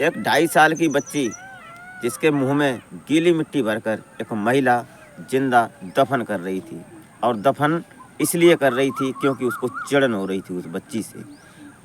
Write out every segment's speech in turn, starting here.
एक 2.5 साल की बच्ची जिसके मुंह में गीली मिट्टी भरकर एक महिला जिंदा दफन कर रही थी। और दफन इसलिए कर रही थी क्योंकि उसको चिढ़न हो रही थी उस बच्ची से।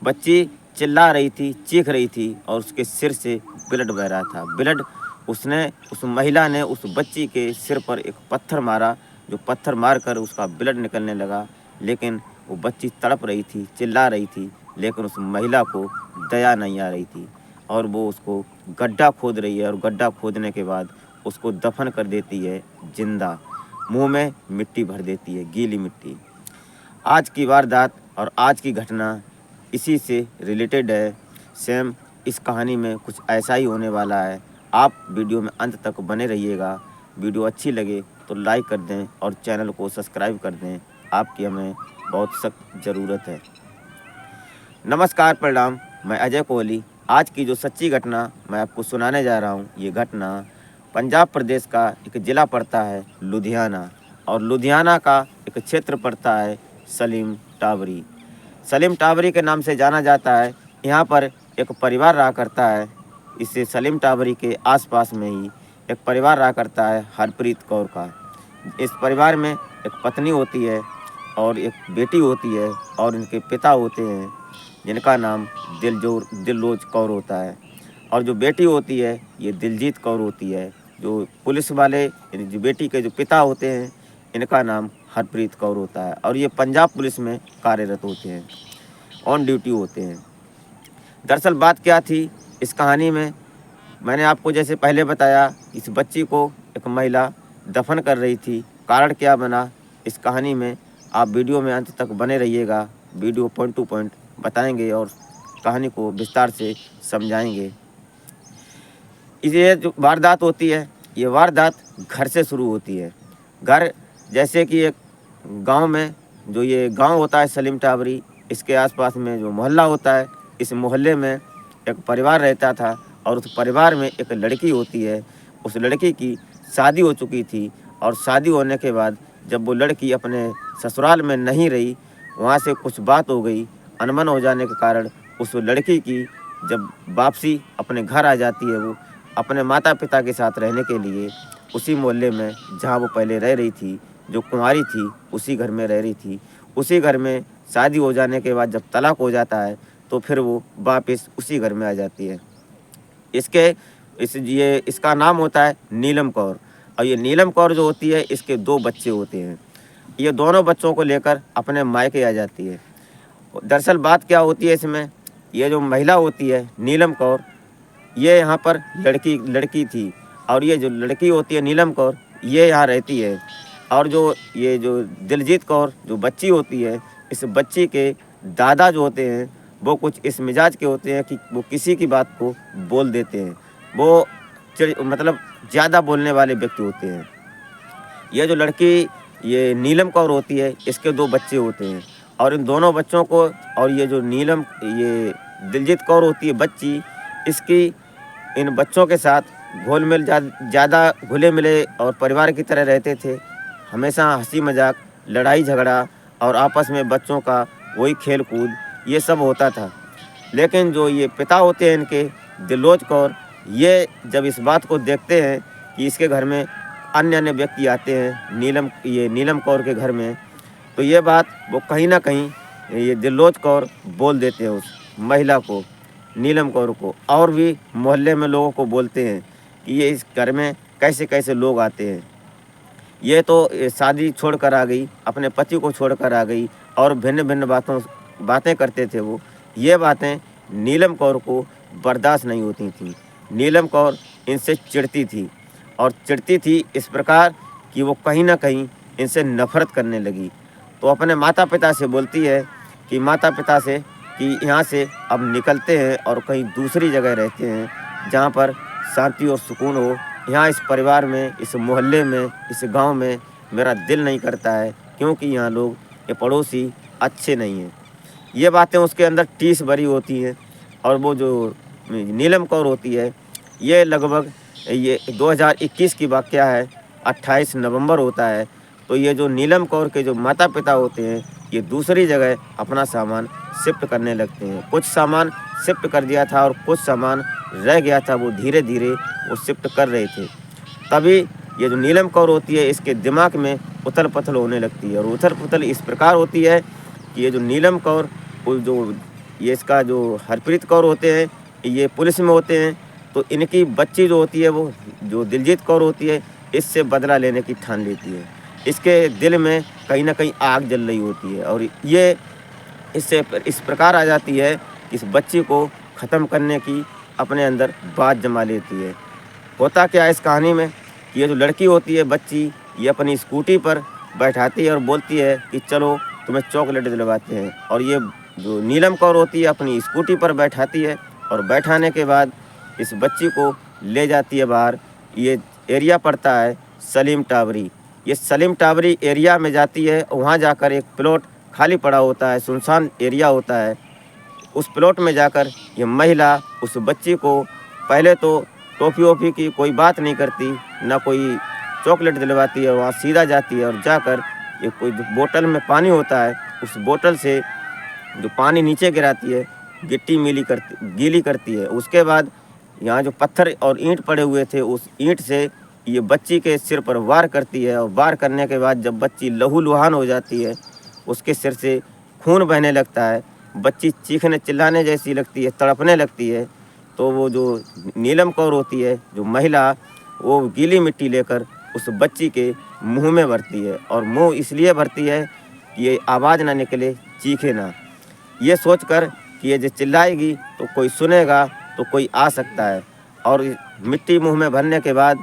बच्ची चिल्ला रही थी, चीख रही थी और उसके सिर से ब्लड बह रहा था। ब्लड उस महिला ने उस बच्ची के सिर पर एक पत्थर मारा, जो पत्थर मारकर उसका ब्लड निकलने लगा। लेकिन वो बच्ची तड़प रही थी, चिल्ला रही थी, लेकिन उस महिला को दया नहीं आ रही थी और वो उसको गड्ढा खोद रही है और गड्ढा खोदने के बाद उसको दफन कर देती है जिंदा। मुंह में मिट्टी भर देती है, गीली मिट्टी। आज की वारदात और आज की घटना इसी से रिलेटेड है। सेम इस कहानी में कुछ ऐसा ही होने वाला है। आप वीडियो में अंत तक बने रहिएगा। वीडियो अच्छी लगे तो लाइक कर दें और चैनल को सब्सक्राइब कर दें। आपकी हमें बहुत सख्त ज़रूरत है। नमस्कार, प्रणाम। मैं अजय कोहली। आज की जो सच्ची घटना मैं आपको सुनाने जा रहा हूँ, ये घटना पंजाब प्रदेश का एक ज़िला पड़ता है लुधियाना, और लुधियाना का एक क्षेत्र पड़ता है सलीम टावरी। सलीम टावरी के नाम से जाना जाता है। यहाँ पर एक परिवार रहा करता है। इससे सलीम टावरी के आसपास में ही एक परिवार रहा करता है हरप्रीत कौर का। इस परिवार में एक पत्नी होती है और एक बेटी होती है और इनके पिता होते हैं जिनका नाम दिलरोज कौर होता है। और जो बेटी होती है ये दिलजीत कौर होती है। जो पुलिस वाले यानी जो बेटी के जो पिता होते हैं इनका नाम हरप्रीत कौर होता है और ये पंजाब पुलिस में कार्यरत होते हैं, ऑन ड्यूटी होते हैं। दरअसल बात क्या थी इस कहानी में, मैंने आपको जैसे पहले बताया, इस बच्ची को एक महिला दफन कर रही थी। कारण क्या बना इस कहानी में, आप वीडियो में अंत तक बने रहिएगा। वीडियो पॉइंट टू पॉइंट बताएंगे और कहानी को विस्तार से समझाएंगे। ये जो वारदात होती है, ये वारदात घर से शुरू होती है। घर जैसे कि एक गांव में, जो ये गांव होता है सलीम टावरी, इसके आसपास में जो मोहल्ला होता है, इस मोहल्ले में एक परिवार रहता था और उस परिवार में एक लड़की होती है। उस लड़की की शादी हो चुकी थी और शादी होने के बाद जब वो लड़की अपने ससुराल में नहीं रही, वहाँ से कुछ बात हो गई, अनबन हो जाने के कारण उस लड़की की जब वापसी अपने घर आ जाती है, वो अपने माता पिता के साथ रहने के लिए उसी मोहल्ले में जहाँ वो पहले रह रही थी, जो कुंवारी थी, उसी घर में रह रही थी। उसी घर में शादी हो जाने के बाद जब तलाक हो जाता है तो फिर वो वापस उसी घर में आ जाती है। इसका नाम होता है नीलम कौर। और ये नीलम कौर जो होती है, इसके 2 बच्चे होते हैं। ये दोनों बच्चों को लेकर अपने मायके आ जाती है। दरअसल बात क्या होती है इसमें, ये जो महिला होती है नीलम कौर, ये यहाँ पर लड़की थी और ये जो लड़की होती है नीलम कौर, ये यहाँ रहती है। और जो दिलजीत कौर जो बच्ची होती है, इस बच्ची के दादा जो होते हैं वो कुछ इस मिजाज के होते हैं कि वो किसी की बात को बोल देते हैं। वो मतलब ज़्यादा बोलने वाले व्यक्ति होते हैं। ये जो लड़की ये नीलम कौर होती है, इसके 2 बच्चे होते हैं और इन दोनों बच्चों को, और ये जो ये दिलजीत कौर होती है बच्ची, इसकी इन बच्चों के साथ घोल मिल ज़्यादा घुले मिले और परिवार की तरह रहते थे। हमेशा हंसी मजाक, लड़ाई झगड़ा और आपस में बच्चों का वही खेल कूद, ये सब होता था। लेकिन जो ये पिता होते हैं इनके, दिलरोज कौर, ये जब इस बात को देखते हैं कि इसके घर में अन्य व्यक्ति आते हैं नीलम कौर के घर में, तो ये बात वो कहीं ना कहीं ये दिलरोज कौर बोल देते हैं उस महिला को, नीलम कौर को। और भी मोहल्ले में लोगों को बोलते हैं कि ये इस घर में कैसे कैसे लोग आते हैं। ये तो शादी छोड़ कर आ गई, अपने पति को छोड़ कर आ गई और भिन्न भिन्न बातें करते थे वो। ये बातें नीलम कौर को बर्दाश्त नहीं होती थी। नीलम कौर इनसे चिढ़ती थी और चिढ़ती थी इस प्रकार कि वो कहीं ना कहीं इनसे नफरत करने लगी। तो अपने माता पिता से बोलती है कि माता पिता से कि यहाँ से अब निकलते हैं और कहीं दूसरी जगह रहते हैं जहाँ पर शांति और सुकून हो। यहाँ इस परिवार में, इस मोहल्ले में, इस गांव में मेरा दिल नहीं करता है, क्योंकि यहाँ लोग, ये पड़ोसी अच्छे नहीं हैं। ये बातें उसके अंदर टीस भरी होती हैं। और वो जो नीलम कौर होती है, ये लगभग ये 2021 की वाक़या है, 28 नवंबर होता है। तो ये जो नीलम कौर के जो माता पिता होते हैं, ये दूसरी जगह अपना सामान शिफ्ट करने लगते हैं। कुछ सामान शिफ्ट कर दिया था और कुछ सामान रह गया था, वो धीरे धीरे वो शिफ्ट कर रहे थे। तभी ये जो नीलम कौर होती है, इसके दिमाग में उथल पुथल होने लगती है, और उथल पुथल इस प्रकार होती है कि ये जो नीलम कौर, वो जो ये इसका जो हरप्रीत कौर होते हैं, ये पुलिस में होते हैं, तो इनकी बच्ची जो होती है, वो जो दिलजीत कौर होती है, इससे बदला लेने की ठान लेती है। इसके दिल में कहीं न कहीं आग जल रही होती है, और ये इससे इस प्रकार आ जाती है कि इस बच्ची को ख़त्म करने की अपने अंदर बात जमा लेती है। होता क्या है इस कहानी में कि ये जो लड़की होती है, बच्ची, ये अपनी स्कूटी पर बैठाती है और बोलती है कि चलो तुम्हें चॉकलेट दिलवाते हैं, और ये जो नीलम कौर होती है अपनी स्कूटी पर बैठाती है, और बैठाने के बाद इस बच्ची को ले जाती है बाहर। ये एरिया पड़ता है सलीम टावरी। ये सलीम टावरी एरिया में जाती है, वहाँ जाकर एक प्लॉट खाली पड़ा होता है, सुनसान एरिया होता है। उस प्लॉट में जाकर ये महिला उस बच्ची को पहले तो टॉफ़ी वॉफ़ी की कोई बात नहीं करती, ना कोई चॉकलेट दिलवाती है, वहाँ सीधा जाती है और जाकर ये कोई जो बोतल में पानी होता है, उस बोतल से जो पानी नीचे गिराती है, गिट्टी गीली करती है। उसके बाद यहाँ जो पत्थर और ईंट पड़े हुए थे, उस ईंट से ये बच्ची के सिर पर वार करती है, और वार करने के बाद जब बच्ची लहूलुहान हो जाती है, उसके सिर से खून बहने लगता है, बच्ची चीखने चिल्लाने जैसी लगती है, तड़पने लगती है। तो वो जो नीलम कौर होती है, जो महिला, वो गीली मिट्टी लेकर उस बच्ची के मुंह में भरती है, और मुंह इसलिए भरती है कि ये आवाज़ ना निकले, चीखे ना। ये सोचकर कि ये जो चिल्लाएगी तो कोई सुनेगा, तो कोई आ सकता है। और मिट्टी मुंह में भरने के बाद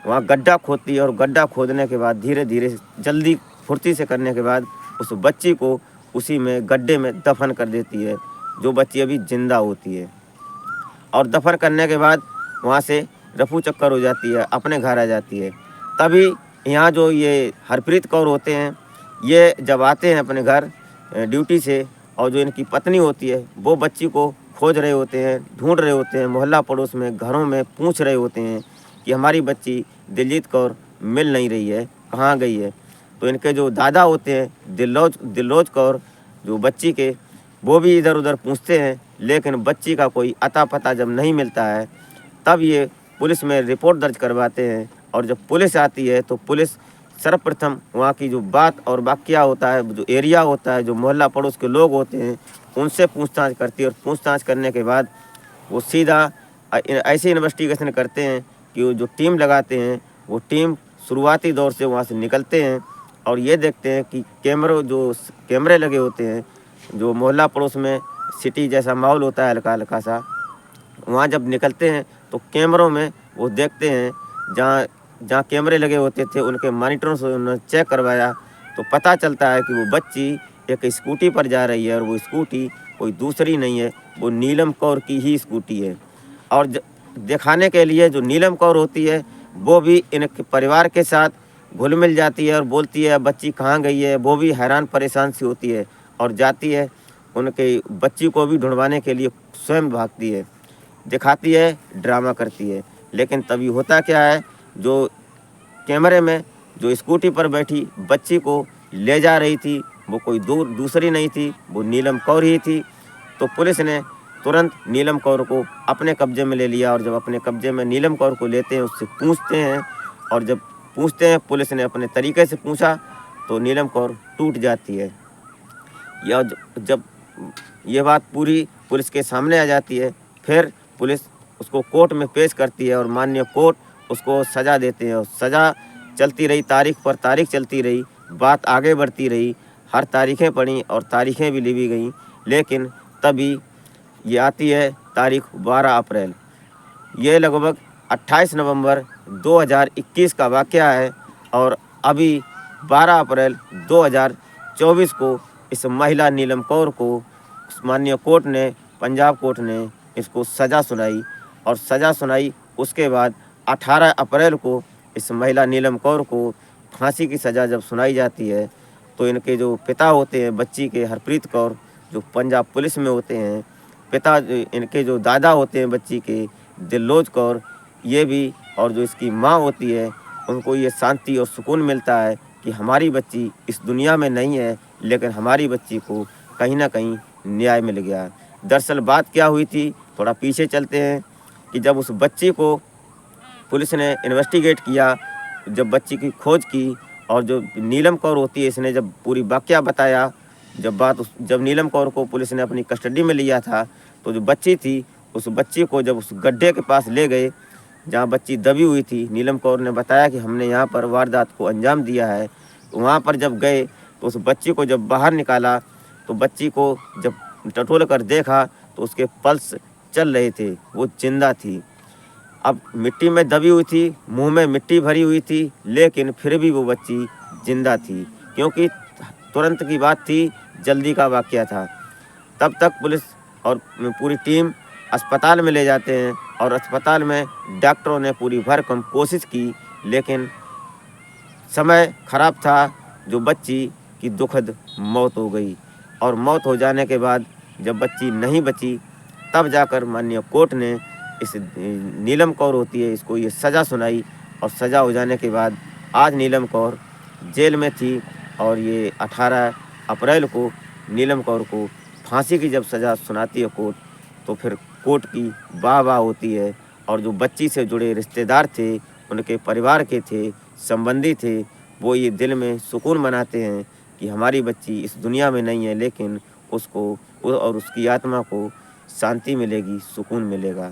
वहाँ गड्ढा खोदती है, और गड्ढा खोदने के बाद धीरे धीरे जल्दी फुर्ती से करने के बाद उस बच्ची को उसी में गड्ढे में दफन कर देती है, जो बच्ची अभी ज़िंदा होती है। और दफन करने के बाद वहाँ से रफू चक्कर हो जाती है, अपने घर आ जाती है। तभी यहाँ जो ये हरप्रीत कौर होते हैं, ये जब आते हैं अपने घर ड्यूटी से, और जो इनकी पत्नी होती है, वो बच्ची को खोज रहे होते हैं, ढूंढ रहे होते हैं, मोहल्ला पड़ोस में, घरों में पूछ रहे होते हैं कि हमारी बच्ची दिलजीत कौर मिल नहीं रही है, कहाँ गई है। तो इनके जो दादा होते हैं दिलरोज कौर, जो बच्ची के, वो भी इधर उधर पूछते हैं, लेकिन बच्ची का कोई अता पता जब नहीं मिलता है, तब ये पुलिस में रिपोर्ट दर्ज करवाते हैं। और जब पुलिस आती है तो पुलिस सर्वप्रथम वहाँ की जो बात और वाक़या होता है, जो एरिया होता है, जो मोहल्ला पड़ोस के लोग होते हैं, उनसे पूछताछ करती है, और पूछताछ करने के बाद वो सीधा ऐसे इन्वेस्टिगेशन करते हैं कि वो जो टीम लगाते हैं, वो टीम शुरुआती दौर से वहाँ से निकलते हैं, और ये देखते हैं कि कैमरे लगे होते हैं, जो मोहल्ला पड़ोस में सिटी जैसा माहौल होता है हल्का हल्का सा, वहाँ जब निकलते हैं तो कैमरों में वो देखते हैं, जहाँ कैमरे लगे होते थे उनके मॉनिटरों से उन्होंने चेक करवाया, तो पता चलता है कि वो बच्ची एक स्कूटी पर जा रही है, और वो स्कूटी कोई दूसरी नहीं है, वो नीलम कौर की ही स्कूटी है। और दिखाने के लिए जो नीलम कौर होती है, वो भी इनके परिवार के साथ घुल मिल जाती है, और बोलती है बच्ची कहाँ गई है। वो भी हैरान परेशान सी होती है, और जाती है उनके बच्ची को भी ढूंढवाने के लिए स्वयं भागती है, दिखाती है, ड्रामा करती है। लेकिन तभी होता क्या है, जो कैमरे में जो स्कूटी पर बैठी बच्ची को ले जा रही थी, वो कोई दूसरी नहीं थी, वो नीलम कौर ही थी। तो पुलिस ने तुरंत नीलम कौर को अपने कब्जे में ले लिया, और जब अपने कब्जे में नीलम कौर को लेते हैं, उससे पूछते हैं, और जब पूछते हैं, पुलिस ने अपने तरीके से पूछा, तो नीलम कौर टूट जाती है। या जब ये बात पूरी पुलिस के सामने आ जाती है, फिर पुलिस उसको कोर्ट में पेश करती है, और माननीय कोर्ट उसको सज़ा देते हैं। और सज़ा चलती रही, तारीख पर तारीख चलती रही, बात आगे बढ़ती रही, हर तारीखें पड़ी और तारीखें भी लिखी गई। लेकिन तभी ये आती है तारीख 12 अप्रैल। ये लगभग 28 नवंबर 2021 का वाक़या है, और अभी 12 अप्रैल 2024 को इस महिला नीलम कौर को माननीय कोर्ट ने, पंजाब कोर्ट ने इसको सज़ा सुनाई। और सज़ा सुनाई उसके बाद 18 अप्रैल को इस महिला नीलम कौर को फांसी की सज़ा जब सुनाई जाती है, तो इनके जो पिता होते हैं बच्ची के, हरप्रीत कौर, जो पंजाब पुलिस में होते हैं, पिता इनके जो दादा होते हैं बच्ची के, दिलरोज कौर, ये भी, और जो इसकी माँ होती है, उनको ये शांति और सुकून मिलता है कि हमारी बच्ची इस दुनिया में नहीं है, लेकिन हमारी बच्ची को कहीं ना कहीं न्याय मिल गया। दरअसल बात क्या हुई थी, थोड़ा पीछे चलते हैं कि जब उस बच्ची को पुलिस ने इन्वेस्टिगेट किया, जब बच्ची की खोज की और जो नीलम कौर होती है इसने जब पूरी वाकया बताया, जब नीलम कौर को पुलिस ने अपनी कस्टडी में लिया था, तो जो बच्ची थी उस बच्ची को जब उस गड्ढे के पास ले गए जहाँ बच्ची दबी हुई थी, नीलम कौर ने बताया कि हमने यहाँ पर वारदात को अंजाम दिया है। तो वहाँ पर जब गए तो उस बच्ची को जब बाहर निकाला तो बच्ची को जब टटोल कर देखा तो उसके पल्स चल रहे थे, वो जिंदा थी। अब मिट्टी में दबी हुई थी, मुंह में मिट्टी भरी हुई थी, लेकिन फिर भी वो बच्ची जिंदा थी, क्योंकि तुरंत की बात थी, जल्दी का वाकया था। तब तक पुलिस और पूरी टीम अस्पताल में ले जाते हैं और अस्पताल में डॉक्टरों ने पूरी भरकम कोशिश की, लेकिन समय खराब था, जो बच्ची की दुखद मौत हो गई। और मौत हो जाने के बाद जब बच्ची नहीं बची, तब जाकर माननीय कोर्ट ने इस नीलम कौर होती है इसको ये सज़ा सुनाई, और सज़ा हो जाने के बाद आज नीलम कौर जेल में थी। और ये 18 अप्रैल को नीलम कौर को फांसी की जब सज़ा सुनाती है कोर्ट, तो फिर कोर्ट की वाह वाह होती है। और जो बच्ची से जुड़े रिश्तेदार थे, उनके परिवार के थे, संबंधी थे, वो ये दिल में सुकून मनाते हैं कि हमारी बच्ची इस दुनिया में नहीं है, लेकिन उसको और उसकी आत्मा को शांति मिलेगी, सुकून मिलेगा।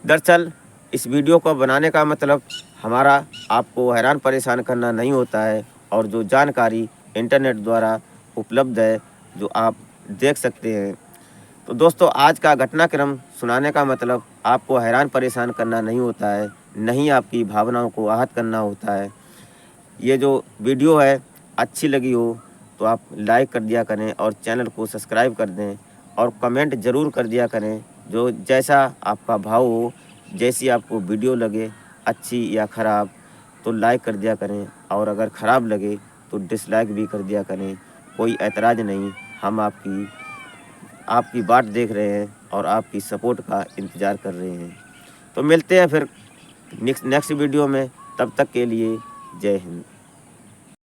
दरअसल इस वीडियो को बनाने का मतलब हमारा आपको हैरान परेशान करना नहीं होता है, और जो जानकारी इंटरनेट द्वारा उपलब्ध है जो आप देख सकते हैं। तो दोस्तों, आज का घटनाक्रम सुनाने का मतलब आपको हैरान परेशान करना नहीं होता है, नहीं आपकी भावनाओं को आहत करना होता है। ये जो वीडियो है अच्छी लगी हो तो आप लाइक कर दिया करें और चैनल को सब्सक्राइब कर दें, और कमेंट ज़रूर कर दिया करें, जो जैसा आपका भाव हो, जैसी आपको वीडियो लगे, अच्छी या ख़राब, तो लाइक कर दिया करें, और अगर ख़राब लगे तो डिसलाइक भी कर दिया करें। कोई ऐतराज़ नहीं, हम आपकी बात देख रहे हैं और आपकी सपोर्ट का इंतज़ार कर रहे हैं। तो मिलते हैं फिर नेक्स्ट वीडियो में, तब तक के लिए जय हिंद।